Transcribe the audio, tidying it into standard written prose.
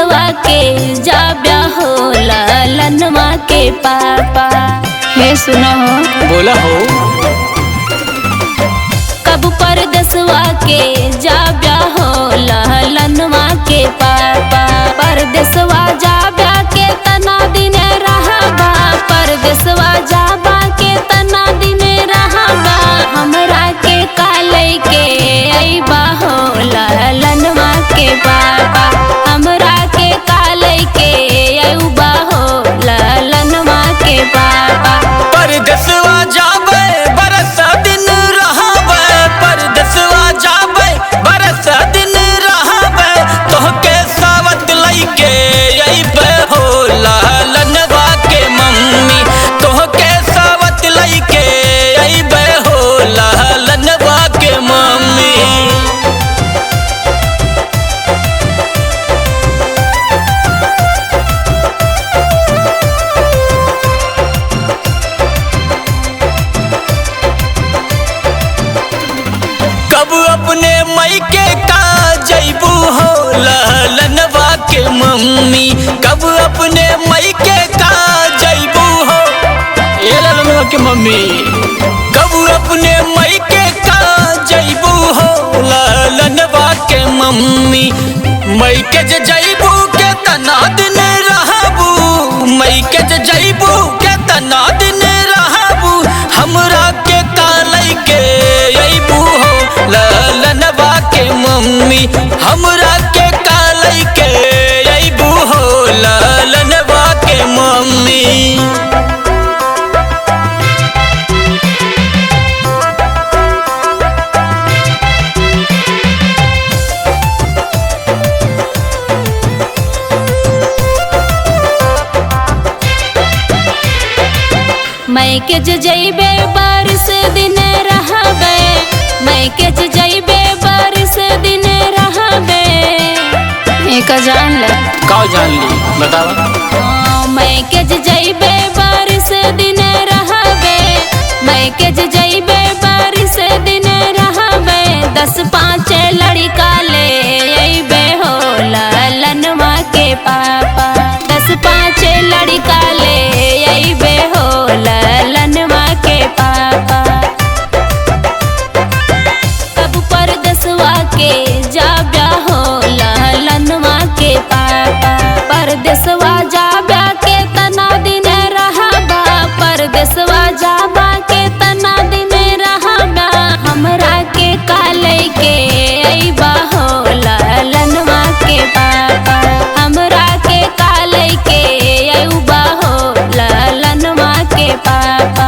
परदेसवा के जाब्या हो ललनवा के पापा। हे सुनो हो बोला हो कब परदेसवा के जाब्या हो ललनवा के पापा। परदेसवा जाब्या के तना दिन रहबा, परदेसवा जाबा के तना दिन रहबा। हमरा के काले के अइबा हो ललनवा के पापा। हमरा के काले के अइबा हो ललनवा के पापा। परदेसवा जाबे बरस दिन रहबे, परदेसवा जाबे बरस दिन रहबे। तोहके सावत लइके अइबे हो ललनवा के मम्मी। तोहके सावत लइके अइबे हो ललनवा के मम्मी। कब अपने मायके का जइबू हो ललनवा के मम्मी। कब अपने मायके का जइबू हो ए ललनवा के मम्मी। कब अपने मायके का जइबू हो ललनवा के मम्मी। मायके जे जइबू के तना दिन रहबू, मायके जे जइबू के तना दिन रहबू। हमरा के कालै के अइबू हो ललनवा के मम्मी। हमरा के कालै के अइबू हो ललनवा के मम्मी। मायके जइबे बारिश दिन रहबे, मायके जइबे बारिश दिन रहबे। एक जान ले का जान ली बतावा। मायके जइबे बारिश दिन रहबे, मायके जइबे बारिश दिन रहबे। 10-5 लड़का ले अइबे हो ललनवा के पापा। 10-5 लड़का ले अइबे हो ललनवा के पापा। कब परदेसवा के जाब्या हो ललनवा के पापा। परदेसवा जाब्या के तना दिन रहबा, परदेसवा जाबा के तना दिन रहबा। हमरा के काले के अइबा हो ललनवा के पापा। हमरा के काले के अइबा हो ललनवा के पापा।